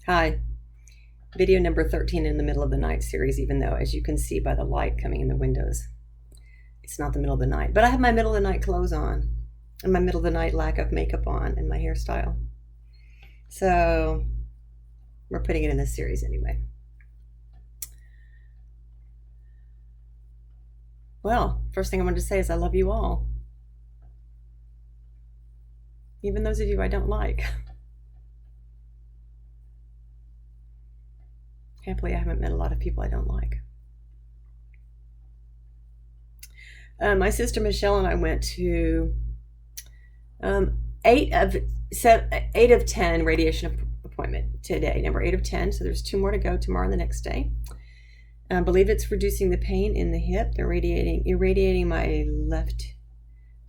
Hi, video number 13 in the middle of the night series, even though, as you can see by the light coming in the windows, it's not the middle of the night. But I have my middle of the night clothes on, and my middle of the night lack of makeup on, and my hairstyle. So we're putting it in this series anyway. Well, first thing I wanted to say is I love you all. Even those of you I don't like. Happily, I haven't met a lot of people I don't like. My sister Michelle and I went to 8 of 10 radiation appointment today, number 8 of 10. So there's 2 more to go tomorrow and the next day. I believe it's reducing the pain in the hip. They're irradiating my left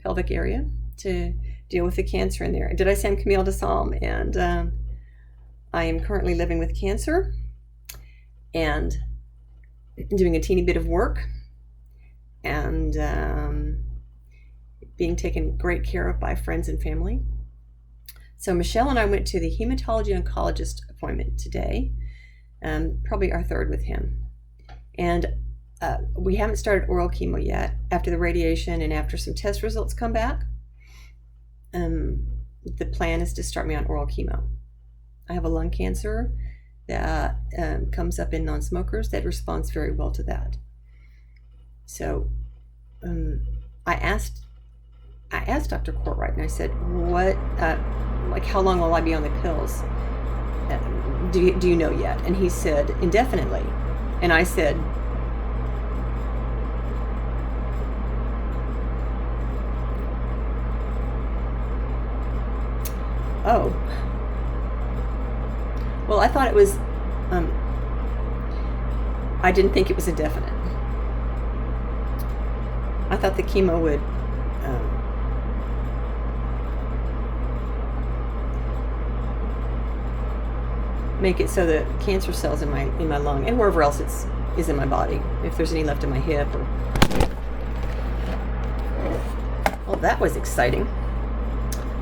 pelvic area to deal with the cancer in there. Did I say I'm Camille DeSalm? And I am currently living with cancer and doing a teeny bit of work and being taken great care of by friends and family. So Michelle and I went to the hematology oncologist appointment today, probably our 3rd with him. And we haven't started oral chemo yet. After the radiation and after some test results come back, the plan is to start me on oral chemo. I have a lung cancer that comes up in non-smokers that responds very well to that. So I asked Dr. Courtwright, and I said, "What, how long will I be on the pills? Do you know yet?" And he said, "Indefinitely." And I said, "Oh, well, I thought it was, I didn't think it was indefinite. I thought the chemo would make it so that cancer cells in my lung and wherever else is in my body, if there's any left in my hip or..." Well, that was exciting.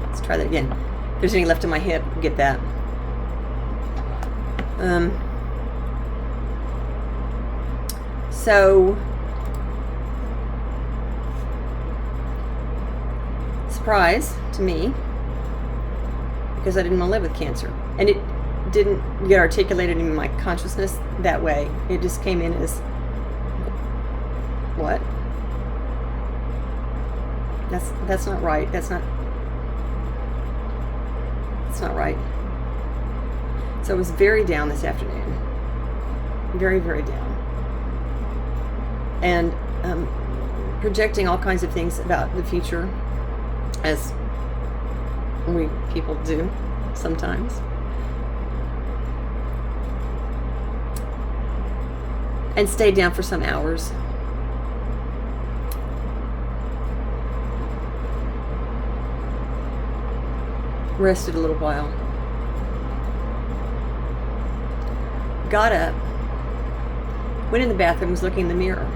Let's try that again. If there's any left in my hip, get that. So surprise to me, because I didn't want to live with cancer, and it didn't get articulated in my consciousness that way. It just came in as, what? That's not right. That's not right. So I was very down this afternoon. Very, very down. And projecting all kinds of things about the future, as we people do sometimes. And stayed down for some hours. Rested a little while. Got up. Went in the bathroom, was looking in the mirror.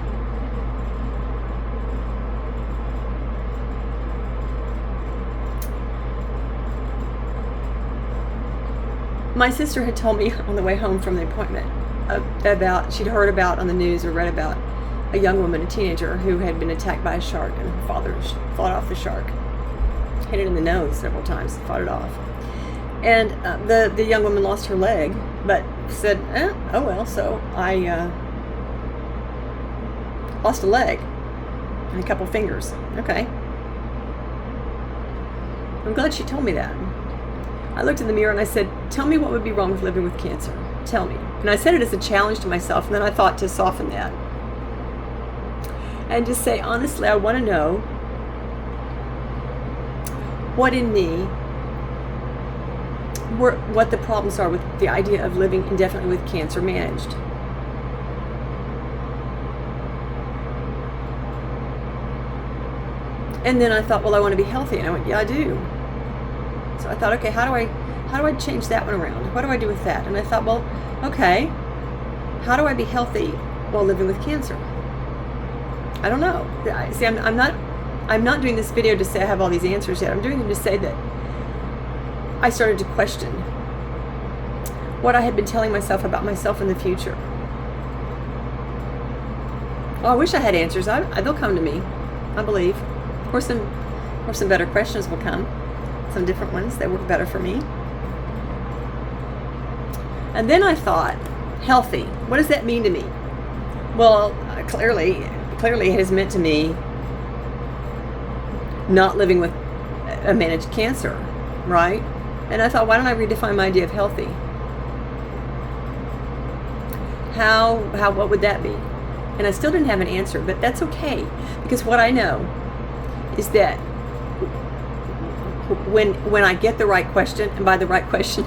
My sister had told me on the way home from the appointment about, she'd heard about on the news or read about a young woman, a teenager, who had been attacked by a shark, and her father fought off the shark. Hit it in the nose several times, fought it off. And the young woman lost her leg, but said, oh well, so I lost a leg and a couple fingers. Okay. I'm glad she told me that. I looked in the mirror and I said, "Tell me what would be wrong with living with cancer. Tell me." And I said it as a challenge to myself, and then I thought to soften that and just say, honestly, I want to know what in me, what the problems are with the idea of living indefinitely with cancer managed. And then I thought, well, I want to be healthy. And I went, yeah, I do. So I thought, okay, how do I change that one around? What do I do with that? And I thought, well, okay, how do I be healthy while living with cancer? I don't know. See, I'm not doing this video to say I have all these answers yet. I'm doing it to say that I started to question what I had been telling myself about myself in the future. Oh, I wish I had answers. They'll come to me, I believe. Or some better questions will come. Some different ones that work better for me. And then I thought, healthy. What does that mean to me? Well, clearly it has meant to me not living with a managed cancer, right? And I thought, why don't I redefine my idea of healthy? What would that be? And I still didn't have an answer, but that's okay, because what I know is that when I get the right question, and by the right question,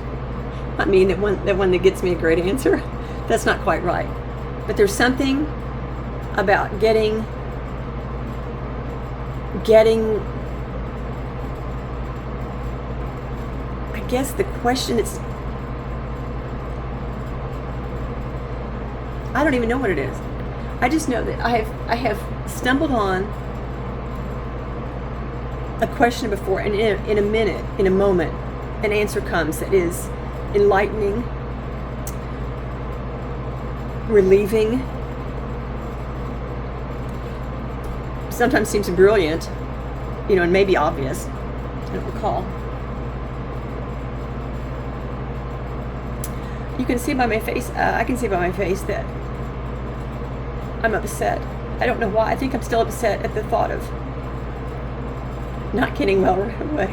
I mean that one that gets me a great answer, that's not quite right. But there's something about getting I guess the question is, I don't even know what it is. I just know that I have stumbled on a question before, and in a minute, in a moment, an answer comes that is enlightening, relieving, sometimes seems brilliant, and maybe obvious. I don't recall. You can see by my face, I can see by my face that I'm upset. I don't know why. I think I'm still upset at the thought of not getting well right away.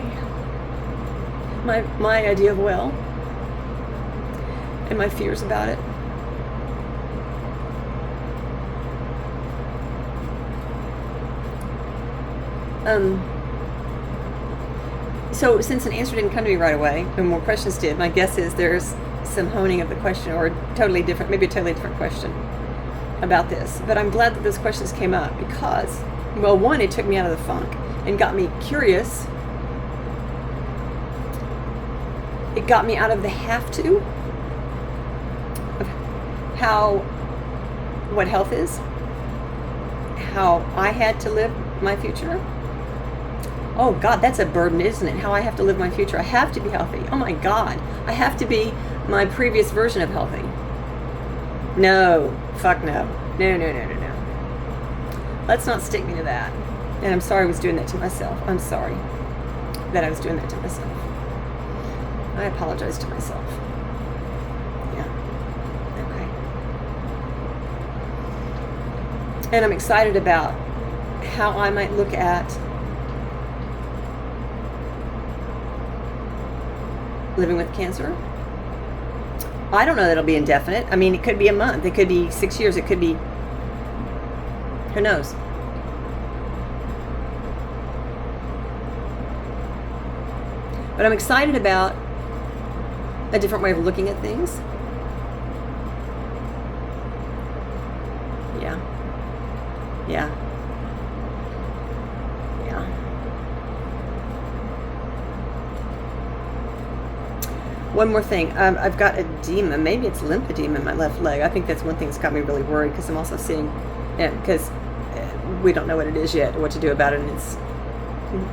My idea of well, and my fears about it. So since an answer didn't come to me right away, and more questions did, my guess is there's some honing of the question, or maybe a totally different question about this. But I'm glad that those questions came up because, well, one, it took me out of the funk and got me curious. It got me out of the have to of what health is, how I had to live my future. Oh God, that's a burden, isn't it? How I have to live my future. I have to be healthy. Oh my God, I have to be my previous version of healthy. No, fuck no. No. Let's not stick me to that. And I'm sorry I was doing that to myself. I'm sorry that I was doing that to myself. I apologize to myself. Yeah. Okay. And I'm excited about how I might look at living with cancer. I don't know that it'll be indefinite. I mean, it could be a month. It could be 6 years. It could be, who knows? But I'm excited about a different way of looking at things. Yeah. One more thing, I've got edema, maybe it's lymphedema in my left leg. I think that's one thing that's got me really worried, because I'm also seeing, because we don't know what it is yet, or what to do about it, and it's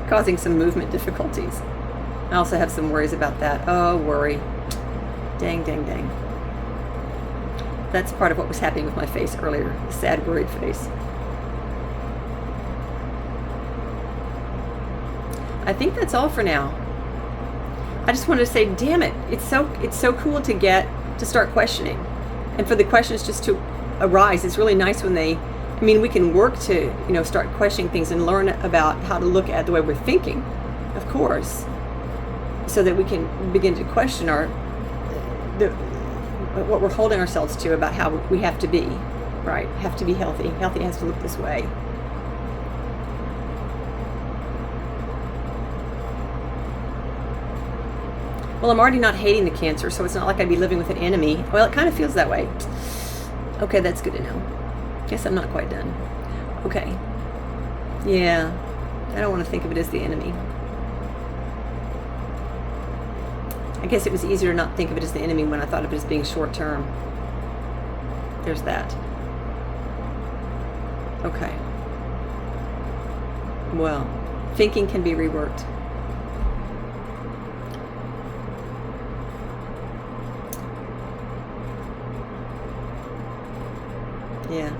causing some movement difficulties. I also have some worries about that. Oh, worry. Dang. That's part of what was happening with my face earlier, the sad, worried face. I think that's all for now. I just wanted to say, damn it, it's so cool to start questioning, and for the questions just to arise. It's really nice when we can work to, start questioning things and learn about how to look at the way we're thinking, of course, so that we can begin to question what we're holding ourselves to about how we have to be, right? Have to be healthy. Healthy has to look this way. Well, I'm already not hating the cancer, so it's not like I'd be living with an enemy. Well, it kind of feels that way. Okay, that's good to know. Guess I'm not quite done. Okay. Yeah, I don't want to think of it as the enemy. I guess it was easier to not think of it as the enemy when I thought of it as being short term. There's that. Okay. Well, thinking can be reworked. Yeah.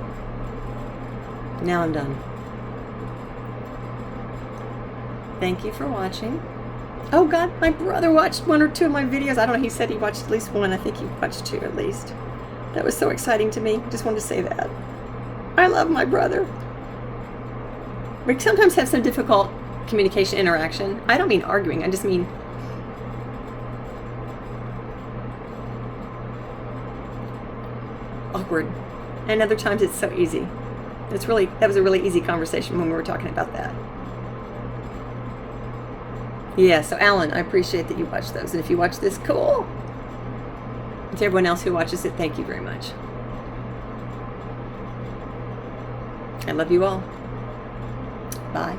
Now I'm done. Thank you for watching. Oh God, my brother watched 1 or 2 of my videos. I don't know, he said he watched at least 1. I think he watched 2 at least. That was so exciting to me. Just wanted to say that. I love my brother. We sometimes have some difficult communication interaction. I don't mean arguing, I just mean awkward. And other times it's so easy. That was a really easy conversation when we were talking about that. Yeah, so Alan, I appreciate that you watched those. And if you watch this, cool. And to everyone else who watches it, thank you very much. I love you all. Bye.